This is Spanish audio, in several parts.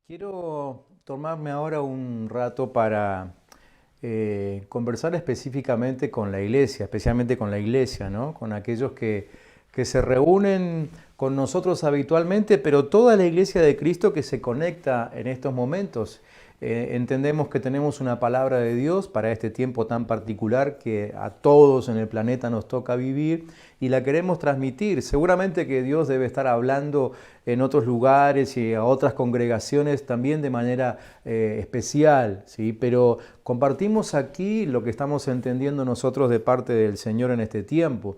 Quiero tomarme ahora un rato para conversar específicamente con la iglesia, especialmente con la iglesia, ¿no? Con aquellos que se reúnen con nosotros habitualmente, pero toda la iglesia de Cristo que se conecta en estos momentos. Entendemos que tenemos una palabra de Dios para este tiempo tan particular que a todos en el planeta nos toca vivir y la queremos transmitir. Seguramente que Dios debe estar hablando en otros lugares y a otras congregaciones también de manera especial, ¿sí? Pero compartimos aquí lo que estamos entendiendo nosotros de parte del Señor en este tiempo.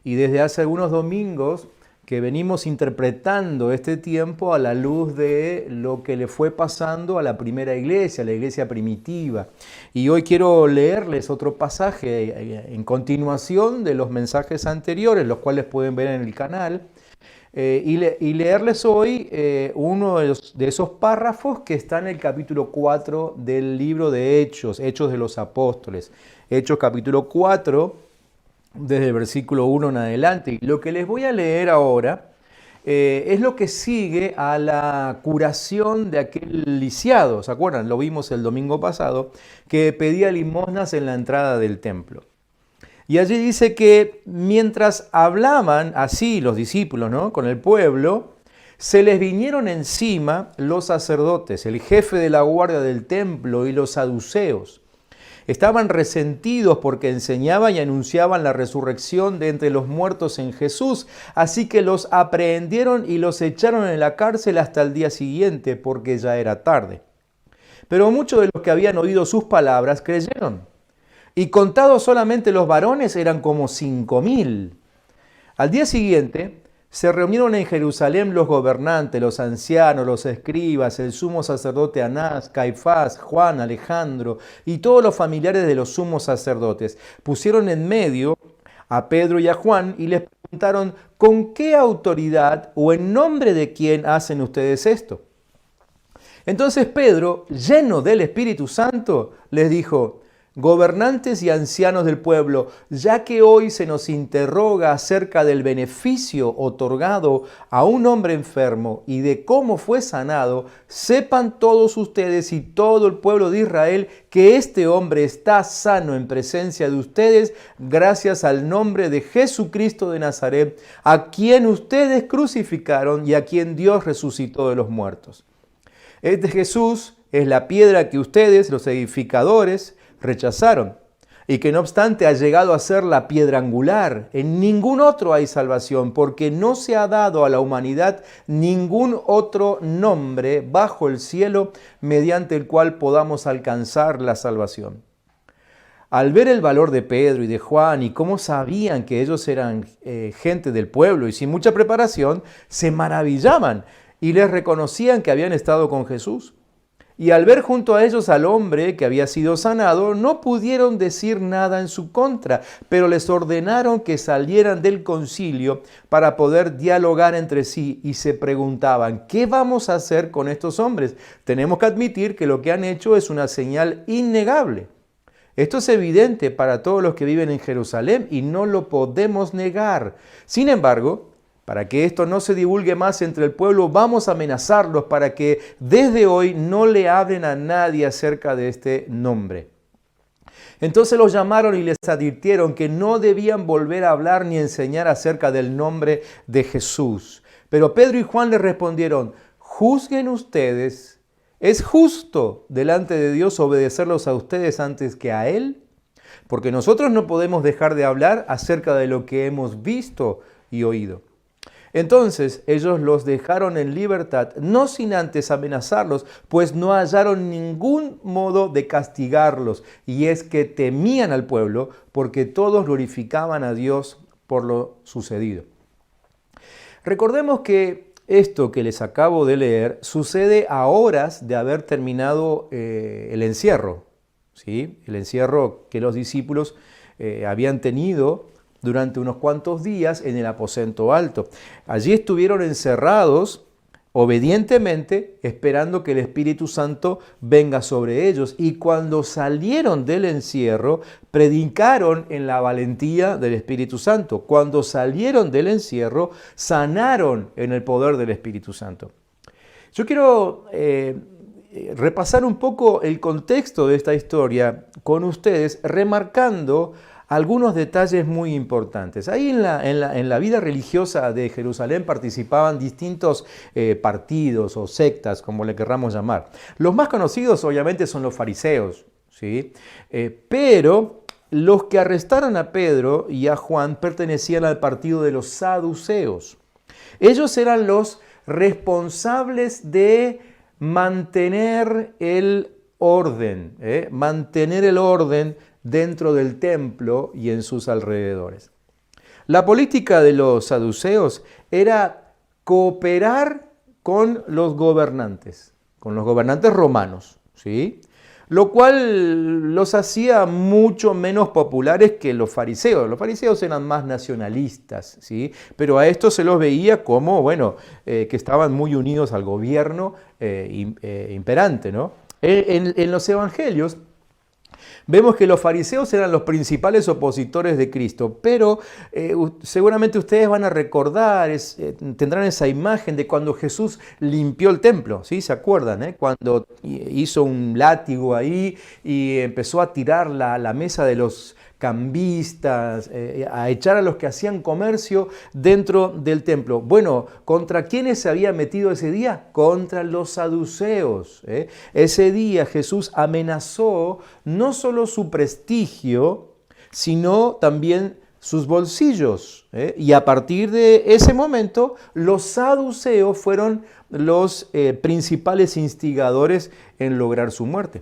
Y desde hace algunos domingos que venimos interpretando este tiempo a la luz de lo que le fue pasando a la primera iglesia, la iglesia primitiva. Y hoy quiero leerles otro pasaje en continuación de los mensajes anteriores, los cuales pueden ver en el canal, y leerles hoy uno de esos párrafos que está en el capítulo 4 del libro de Hechos, Hechos de los Apóstoles. Hechos capítulo 4, desde el versículo 1 en adelante. Y lo que les voy a leer ahora es lo que sigue a la curación de aquel lisiado, ¿se acuerdan? Lo vimos el domingo pasado, que pedía limosnas en la entrada del templo. Y allí dice que mientras hablaban así los discípulos, ¿no?, con el pueblo, se les vinieron encima los sacerdotes, el jefe de la guardia del templo y los saduceos. Estaban resentidos porque enseñaban y anunciaban la resurrección de entre los muertos en Jesús, así que los aprehendieron y los echaron en la cárcel hasta el día siguiente, porque ya era tarde. Pero muchos de los que habían oído sus palabras creyeron, y contados solamente los varones eran como 5.000. Al día siguiente se reunieron en Jerusalén los gobernantes, los ancianos, los escribas, el sumo sacerdote Anás, Caifás, Juan, Alejandro y todos los familiares de los sumos sacerdotes. Pusieron en medio a Pedro y a Juan y les preguntaron: ¿con qué autoridad o en nombre de quién hacen ustedes esto? Entonces Pedro, lleno del Espíritu Santo, les dijo: gobernantes y ancianos del pueblo, ya que hoy se nos interroga acerca del beneficio otorgado a un hombre enfermo y de cómo fue sanado, sepan todos ustedes y todo el pueblo de Israel que este hombre está sano en presencia de ustedes gracias al nombre de Jesucristo de Nazaret, a quien ustedes crucificaron y a quien Dios resucitó de los muertos. Este Jesús es la piedra que ustedes, los edificadores, rechazaron, y que no obstante ha llegado a ser la piedra angular. En ningún otro hay salvación, porque no se ha dado a la humanidad ningún otro nombre bajo el cielo mediante el cual podamos alcanzar la salvación. Al ver el valor de Pedro y de Juan y cómo sabían que ellos eran gente del pueblo y sin mucha preparación, se maravillaban y les reconocían que habían estado con Jesús. Y al ver junto a ellos al hombre que había sido sanado, no pudieron decir nada en su contra, pero les ordenaron que salieran del concilio para poder dialogar entre sí, y se preguntaban: ¿qué vamos a hacer con estos hombres? Tenemos que admitir que lo que han hecho es una señal innegable. Esto es evidente para todos los que viven en Jerusalén y no lo podemos negar. Sin embargo, para que esto no se divulgue más entre el pueblo, vamos a amenazarlos para que desde hoy no le hablen a nadie acerca de este nombre. Entonces los llamaron y les advirtieron que no debían volver a hablar ni enseñar acerca del nombre de Jesús. Pero Pedro y Juan les respondieron: juzguen ustedes, ¿es justo delante de Dios obedecerlos a ustedes antes que a Él? Porque nosotros no podemos dejar de hablar acerca de lo que hemos visto y oído. Entonces ellos los dejaron en libertad, no sin antes amenazarlos, pues no hallaron ningún modo de castigarlos, y es que temían al pueblo, porque todos glorificaban a Dios por lo sucedido. Recordemos que esto que les acabo de leer sucede a horas de haber terminado el encierro, ¿sí? El encierro que los discípulos habían tenido durante unos cuantos días en el aposento alto. Allí estuvieron encerrados obedientemente, esperando que el Espíritu Santo venga sobre ellos. Y cuando salieron del encierro, predicaron en la valentía del Espíritu Santo. Cuando salieron del encierro, sanaron en el poder del Espíritu Santo. Yo quiero repasar un poco el contexto de esta historia con ustedes, remarcando algunos detalles muy importantes. Ahí en la vida religiosa de Jerusalén participaban distintos partidos o sectas, como le querramos llamar. Los más conocidos obviamente son los fariseos, ¿sí? Pero los que arrestaron a Pedro y a Juan pertenecían al partido de los saduceos. Ellos eran los responsables de mantener el orden, dentro del templo y en sus alrededores. La política de los saduceos era cooperar con los gobernantes romanos, ¿sí? Lo cual los hacía mucho menos populares que los fariseos. Los fariseos eran más nacionalistas, ¿sí? Pero a estos se los veía como, que estaban muy unidos al gobierno imperante, ¿no? En los evangelios vemos que los fariseos eran los principales opositores de Cristo, pero seguramente ustedes van a recordar, tendrán esa imagen de cuando Jesús limpió el templo, ¿sí? ¿Se acuerdan? Cuando hizo un látigo ahí y empezó a tirar la mesa de los cambistas, a echar a los que hacían comercio dentro del templo. Bueno, ¿contra quiénes se había metido ese día? Contra los saduceos. Ese día Jesús amenazó no solo su prestigio, sino también sus bolsillos. Y a partir de ese momento, los saduceos fueron los principales instigadores en lograr su muerte.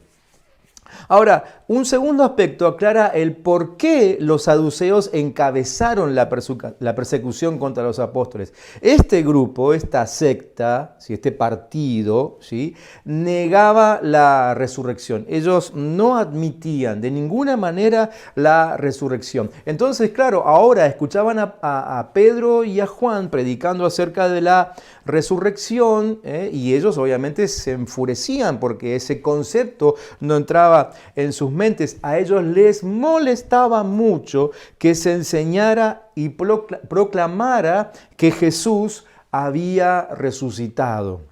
Ahora, un segundo aspecto aclara el por qué los saduceos encabezaron la persecución contra los apóstoles. Este grupo, esta secta, este partido, ¿sí?, negaba la resurrección. Ellos no admitían de ninguna manera la resurrección. Entonces, claro, ahora escuchaban a Pedro y a Juan predicando acerca de la resurrección, y ellos obviamente se enfurecían porque ese concepto no entraba en sus mentes. A ellos les molestaba mucho que se enseñara y proclamara que Jesús había resucitado.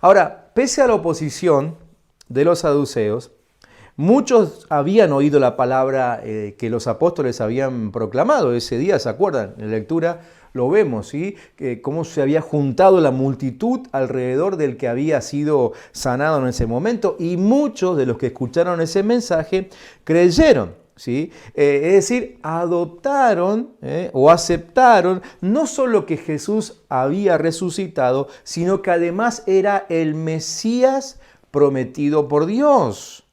Ahora, pese a la oposición de los saduceos, muchos habían oído la palabra que los apóstoles habían proclamado ese día, ¿se acuerdan? En la lectura lo vemos, ¿sí? Cómo se había juntado la multitud alrededor del que había sido sanado en ese momento, y muchos de los que escucharon ese mensaje creyeron, ¿sí? Es decir, adoptaron o aceptaron no solo que Jesús había resucitado, sino que además era el Mesías prometido por Dios.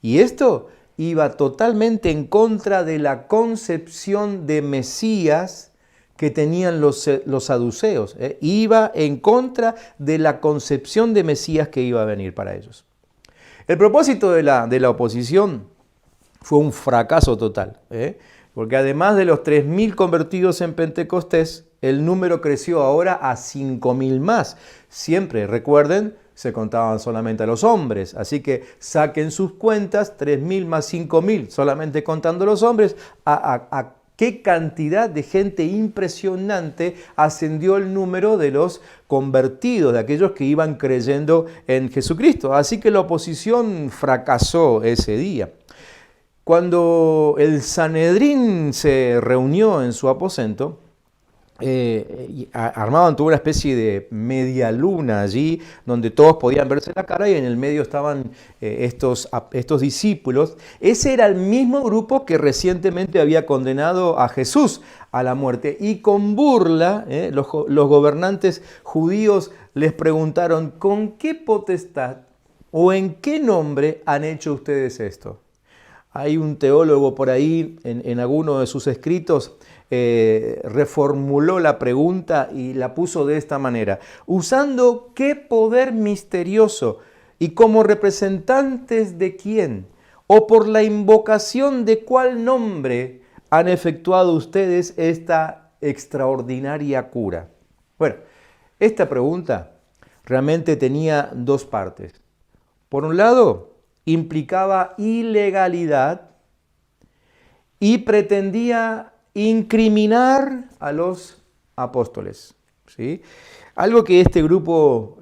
Y esto iba totalmente en contra de la concepción de Mesías que tenían los saduceos. Iba en contra de la concepción de Mesías que iba a venir para ellos. El propósito de la oposición fue un fracaso total, porque además de los 3.000 convertidos en Pentecostés, el número creció ahora a 5.000 más. Siempre, recuerden, se contaban solamente a los hombres, así que saquen sus cuentas, 3.000 más 5.000, solamente contando los hombres, a qué cantidad de gente impresionante ascendió el número de los convertidos, de aquellos que iban creyendo en Jesucristo. Así que la oposición fracasó ese día. Cuando el Sanedrín se reunió en su aposento, armaban toda una especie de media luna allí donde todos podían verse la cara, y en el medio estaban estos discípulos. Ese era el mismo grupo que recientemente había condenado a Jesús a la muerte, y con burla los gobernantes judíos les preguntaron: ¿con qué potestad o en qué nombre han hecho ustedes esto? Hay un teólogo por ahí en alguno de sus escritos reformuló la pregunta y la puso de esta manera: ¿usando qué poder misterioso y como representantes de quién, o por la invocación de cuál nombre han efectuado ustedes esta extraordinaria cura? Bueno, esta pregunta realmente tenía dos partes. Por un lado, implicaba ilegalidad y pretendía incriminar a los apóstoles, ¿sí? Algo que este grupo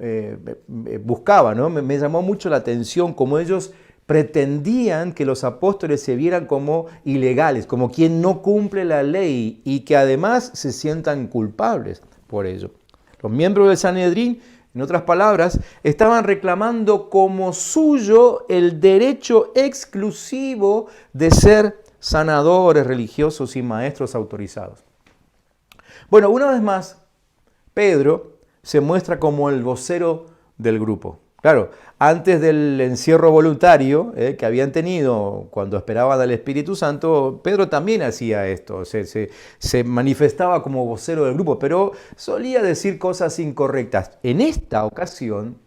buscaba, ¿no? Me llamó mucho la atención, como ellos pretendían que los apóstoles se vieran como ilegales, como quien no cumple la ley y que además se sientan culpables por ello. Los miembros del Sanedrín, en otras palabras, estaban reclamando como suyo el derecho exclusivo de ser sanadores religiosos y maestros autorizados. Bueno, una vez más, Pedro se muestra como el vocero del grupo. Claro, antes del encierro voluntario que habían tenido cuando esperaban al Espíritu Santo, Pedro también hacía esto, se manifestaba como vocero del grupo, pero solía decir cosas incorrectas. En esta ocasión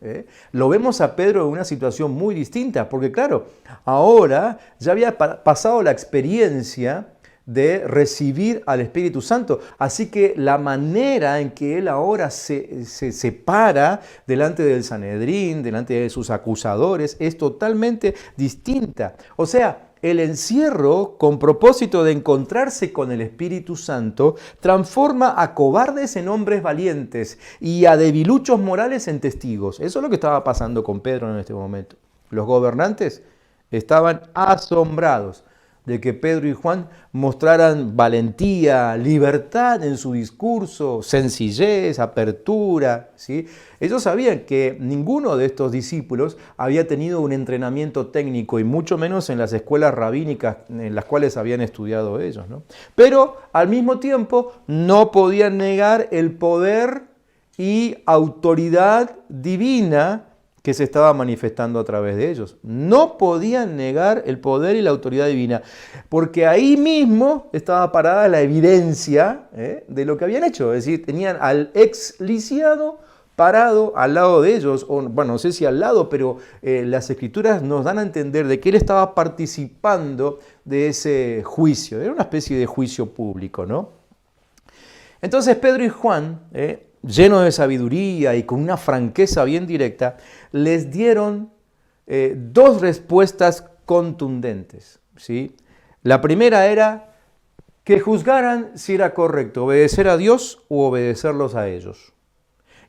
lo vemos a Pedro en una situación muy distinta, porque claro, ahora ya había pasado la experiencia de recibir al Espíritu Santo. Así que la manera en que él ahora se para delante del Sanedrín, delante de sus acusadores, es totalmente distinta. O sea, el encierro, con propósito de encontrarse con el Espíritu Santo, transforma a cobardes en hombres valientes y a debiluchos morales en testigos. Eso es lo que estaba pasando con Pedro en este momento. Los gobernantes estaban asombrados de que Pedro y Juan mostraran valentía, libertad en su discurso, sencillez, apertura, ¿sí? Ellos sabían que ninguno de estos discípulos había tenido un entrenamiento técnico y mucho menos en las escuelas rabínicas en las cuales habían estudiado ellos, ¿no? Pero al mismo tiempo no podían negar el poder y autoridad divina que se estaba manifestando a través de ellos. No podían negar el poder y la autoridad divina, porque ahí mismo estaba parada la evidencia de lo que habían hecho. Es decir, tenían al ex lisiado parado al lado de ellos, o bueno, no sé si al lado, pero las escrituras nos dan a entender de que él estaba participando de ese juicio. Era una especie de juicio público, ¿no? Entonces Pedro y Juan, llenos de sabiduría y con una franqueza bien directa, les dieron dos respuestas contundentes, ¿sí? La primera era que juzgaran si era correcto obedecer a Dios u obedecerlos a ellos.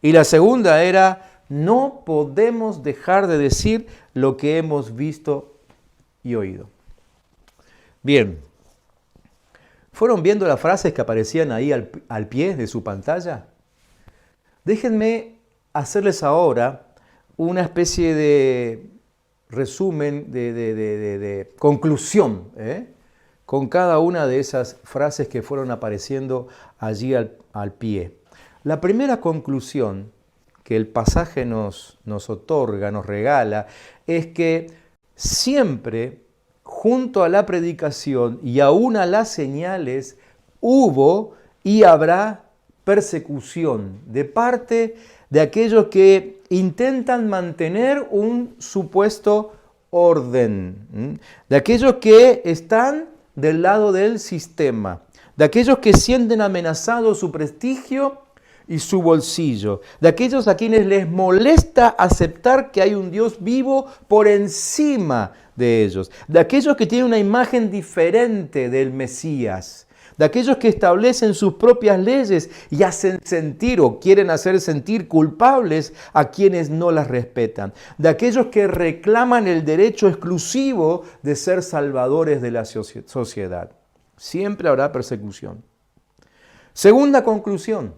Y la segunda era, no podemos dejar de decir lo que hemos visto y oído. Bien, ¿fueron viendo las frases que aparecían ahí al pie de su pantalla? Déjenme hacerles ahora una especie de resumen, de conclusión, con cada una de esas frases que fueron apareciendo allí al pie. La primera conclusión que el pasaje nos otorga, nos regala, es que siempre, junto a la predicación y aún a las señales, hubo y habrá persecución de parte de aquellos que intentan mantener un supuesto orden, de aquellos que están del lado del sistema, de aquellos que sienten amenazado su prestigio y su bolsillo, de aquellos a quienes les molesta aceptar que hay un Dios vivo por encima de ellos, de aquellos que tienen una imagen diferente del Mesías, de aquellos que establecen sus propias leyes y hacen sentir o quieren hacer sentir culpables a quienes no las respetan, de aquellos que reclaman el derecho exclusivo de ser salvadores de la sociedad. Siempre habrá persecución. Segunda conclusión,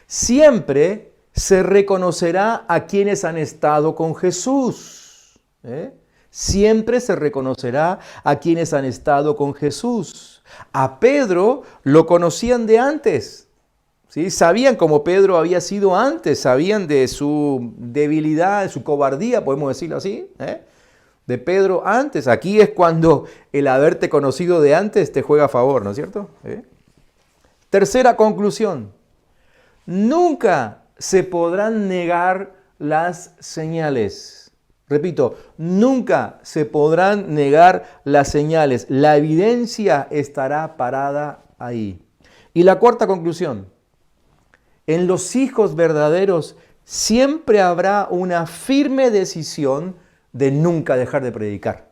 siempre se reconocerá a quienes han estado con Jesús. Siempre se reconocerá a quienes han estado con Jesús. A Pedro lo conocían de antes, ¿sí? Sabían cómo Pedro había sido antes, sabían de su debilidad, de su cobardía, podemos decirlo así, de Pedro antes. Aquí es cuando el haberte conocido de antes te juega a favor, ¿no es cierto? Tercera conclusión, nunca se podrán negar las señales. Repito, nunca se podrán negar las señales. La evidencia estará parada ahí. Y la cuarta conclusión, en los hijos verdaderos siempre habrá una firme decisión de nunca dejar de predicar.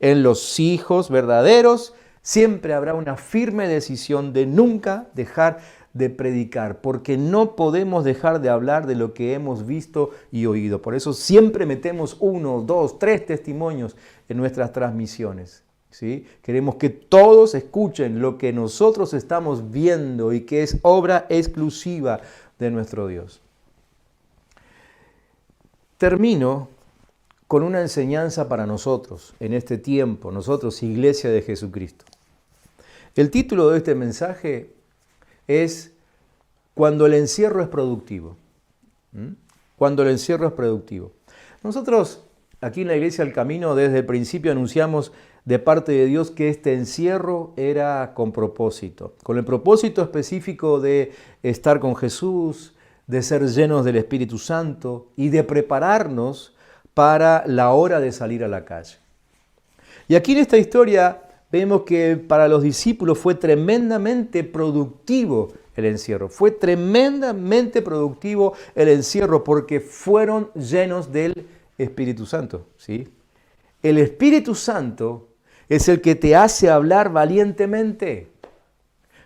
En los hijos verdaderos siempre habrá una firme decisión de nunca dejar de predicar, porque no podemos dejar de hablar de lo que hemos visto y oído. Por eso siempre metemos 1, 2, 3 testimonios en nuestras transmisiones. ¿Sí? Queremos que todos escuchen lo que nosotros estamos viendo y que es obra exclusiva de nuestro Dios. Termino con una enseñanza para nosotros en este tiempo, nosotros, Iglesia de Jesucristo. El título de este mensaje es Cuando el encierro es productivo. Cuando el encierro es productivo. Nosotros aquí en la Iglesia del Camino desde el principio anunciamos de parte de Dios que este encierro era con propósito, con el propósito específico de estar con Jesús, de ser llenos del Espíritu Santo y de prepararnos para la hora de salir a la calle. Y aquí en esta historia vemos que para los discípulos fue tremendamente productivo el encierro. Fue tremendamente productivo el encierro porque fueron llenos del Espíritu Santo. ¿Sí? El Espíritu Santo es el que te hace hablar valientemente.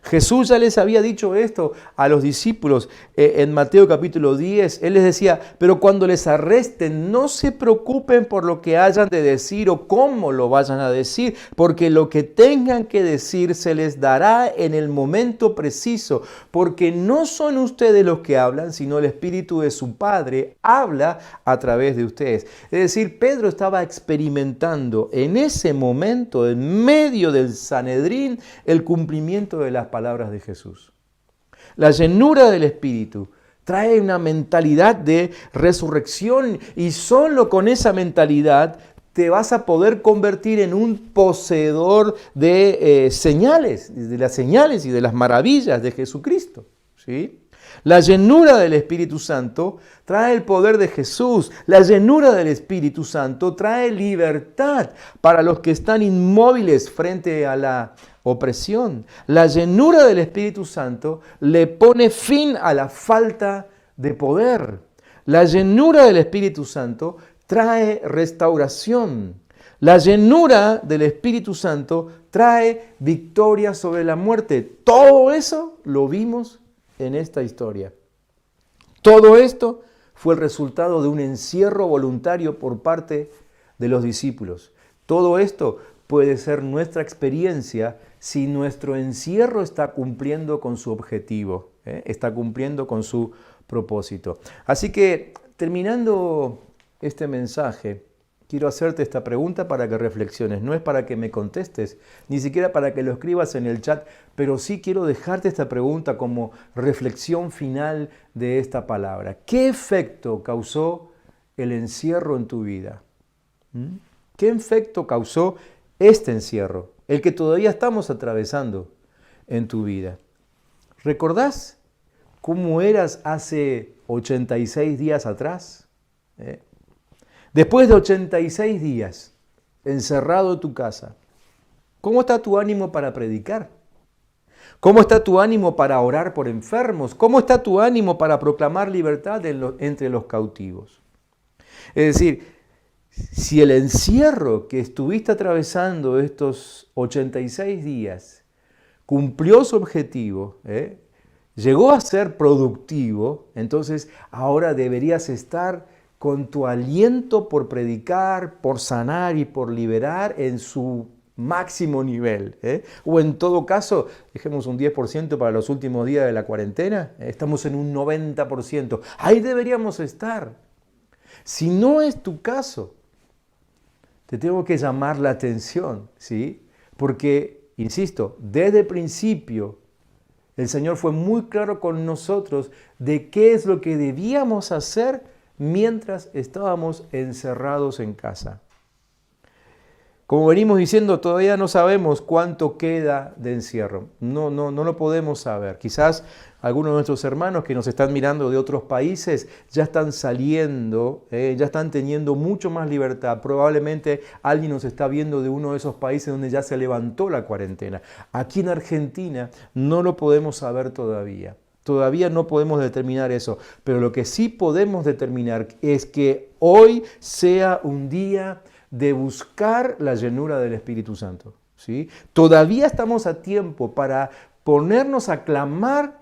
Jesús ya les había dicho esto a los discípulos en Mateo capítulo 10. Él les decía, pero cuando les arresten, no se preocupen por lo que hayan de decir o cómo lo vayan a decir, porque lo que tengan que decir se les dará en el momento preciso, porque no son ustedes los que hablan, sino el Espíritu de su Padre habla a través de ustedes. Es decir, Pedro estaba experimentando en ese momento, en medio del Sanedrín, el cumplimiento de las palabras de Jesús. La llenura del Espíritu trae una mentalidad de resurrección y solo con esa mentalidad te vas a poder convertir en un poseedor de señales, de las señales y de las maravillas de Jesucristo. ¿Sí? La llenura del Espíritu Santo trae el poder de Jesús. La llenura del Espíritu Santo trae libertad para los que están inmóviles frente a la opresión. La llenura del Espíritu Santo le pone fin a la falta de poder. La llenura del Espíritu Santo trae restauración. La llenura del Espíritu Santo trae victoria sobre la muerte. Todo eso lo vimos en esta historia. Todo esto fue el resultado de un encierro voluntario por parte de los discípulos. Todo esto puede ser nuestra experiencia si nuestro encierro está cumpliendo con su objetivo, está cumpliendo con su propósito. Así que, terminando este mensaje, quiero hacerte esta pregunta para que reflexiones. No es para que me contestes, ni siquiera para que lo escribas en el chat, pero sí quiero dejarte esta pregunta como reflexión final de esta palabra. ¿Qué efecto causó el encierro en tu vida? ¿Qué efecto causó este encierro, el que todavía estamos atravesando en tu vida? ¿Recordás cómo eras hace 86 días atrás? Después de 86 días encerrado en tu casa, ¿cómo está tu ánimo para predicar? ¿Cómo está tu ánimo para orar por enfermos? ¿Cómo está tu ánimo para proclamar libertad entre los cautivos? Es decir, si el encierro que estuviste atravesando estos 86 días cumplió su objetivo, llegó a ser productivo, entonces ahora deberías estar con tu aliento por predicar, por sanar y por liberar en su máximo nivel. O en todo caso, dejemos un 10% para los últimos días de la cuarentena, estamos en un 90%. Ahí deberíamos estar. Si no es tu caso, te tengo que llamar la atención, ¿sí? Porque, insisto, desde el principio el Señor fue muy claro con nosotros de qué es lo que debíamos hacer mientras estábamos encerrados en casa. Como venimos diciendo, todavía no sabemos cuánto queda de encierro. No lo podemos saber. Quizás algunos de nuestros hermanos que nos están mirando de otros países ya están saliendo, ya están teniendo mucho más libertad. Probablemente alguien nos está viendo de uno de esos países donde ya se levantó la cuarentena. Aquí en Argentina no lo podemos saber todavía. Todavía no podemos determinar eso. Pero lo que sí podemos determinar es que hoy sea un día de buscar la llenura del Espíritu Santo. ¿Sí? Todavía estamos a tiempo para ponernos a clamar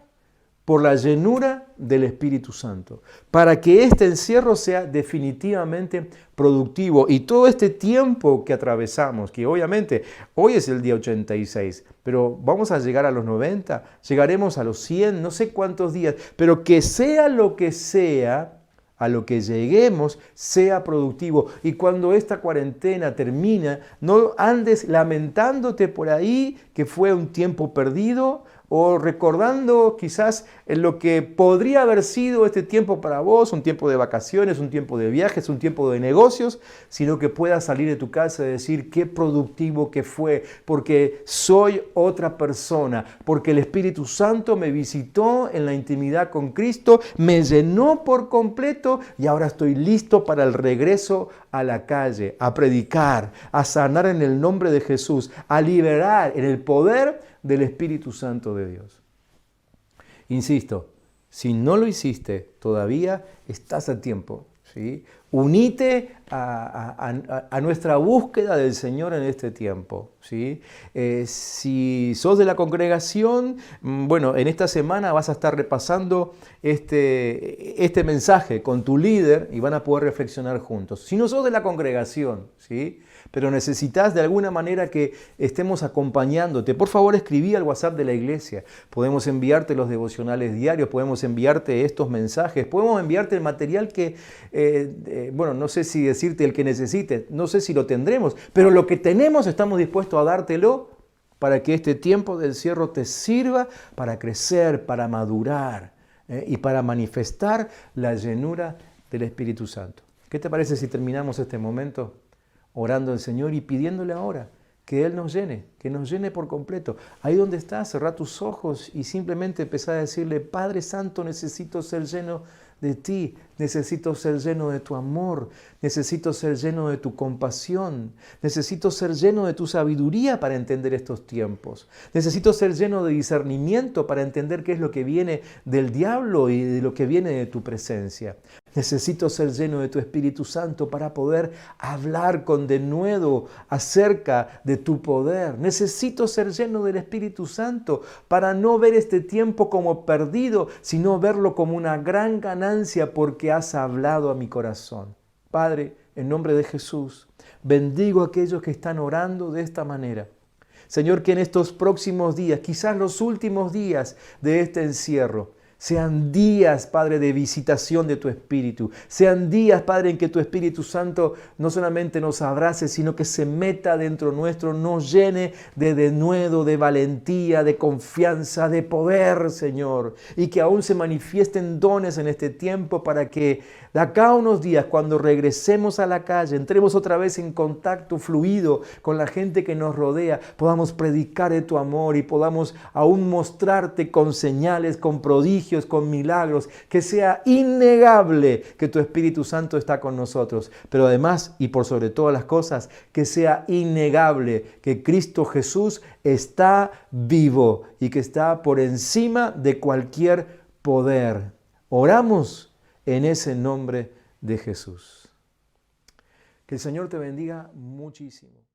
por la llenura del Espíritu Santo, para que este encierro sea definitivamente productivo. Y todo este tiempo que atravesamos, que obviamente hoy es el día 86, pero vamos a llegar a los 90, llegaremos a los 100, no sé cuántos días, pero que sea lo que sea, a lo que lleguemos, sea productivo. Y cuando esta cuarentena termina, no andes lamentándote por ahí que fue un tiempo perdido, o recordando quizás en lo que podría haber sido este tiempo para vos, un tiempo de vacaciones, un tiempo de viajes, un tiempo de negocios, sino que puedas salir de tu casa y decir qué productivo que fue, porque soy otra persona, porque el Espíritu Santo me visitó en la intimidad con Cristo, me llenó por completo y ahora estoy listo para el regreso a la calle, a predicar, a sanar en el nombre de Jesús, a liberar en el poder del Espíritu Santo de Dios. Insisto, si no lo hiciste todavía, estás a tiempo, ¿sí? Unite a nuestra búsqueda del Señor en este tiempo, ¿sí? Si sos de la congregación, bueno, en esta semana vas a estar repasando este mensaje con tu líder y van a poder reflexionar juntos. Si no sos de la congregación, ¿sí?, pero necesitas de alguna manera que estemos acompañándote, por favor escribí al WhatsApp de la iglesia. Podemos enviarte los devocionales diarios, podemos enviarte estos mensajes, podemos enviarte el material que, bueno, no sé si decirte el que necesites, no sé si lo tendremos, pero lo que tenemos estamos dispuestos a dártelo para que este tiempo del encierro te sirva para crecer, para madurar y para manifestar la llenura del Espíritu Santo. ¿Qué te parece si terminamos este momento orando al Señor y pidiéndole ahora que Él nos llene, que nos llene por completo? Ahí donde estás, cerrá tus ojos y simplemente empezá a decirle: Padre Santo, necesito ser lleno de ti, necesito ser lleno de tu amor, necesito ser lleno de tu compasión, necesito ser lleno de tu sabiduría para entender estos tiempos, necesito ser lleno de discernimiento para entender qué es lo que viene del diablo y de lo que viene de tu presencia. Necesito ser lleno de tu Espíritu Santo para poder hablar con denuedo acerca de tu poder. Necesito ser lleno del Espíritu Santo para no ver este tiempo como perdido, sino verlo como una gran ganancia porque has hablado a mi corazón. Padre, en nombre de Jesús, bendigo a aquellos que están orando de esta manera. Señor, que en estos próximos días, quizás los últimos días de este encierro, sean días, Padre, de visitación de tu Espíritu. Sean días, Padre, en que tu Espíritu Santo no solamente nos abrace, sino que se meta dentro nuestro, nos llene de denuedo, de valentía, de confianza, de poder, Señor. Y que aún se manifiesten dones en este tiempo para que de acá a unos días, cuando regresemos a la calle, entremos otra vez en contacto fluido con la gente que nos rodea, podamos predicar de tu amor y podamos aún mostrarte con señales, con prodigios, con milagros, que sea innegable que tu Espíritu Santo está con nosotros, pero además y por sobre todas las cosas, que sea innegable que Cristo Jesús está vivo y que está por encima de cualquier poder. Oramos en ese nombre de Jesús. Que el Señor te bendiga muchísimo.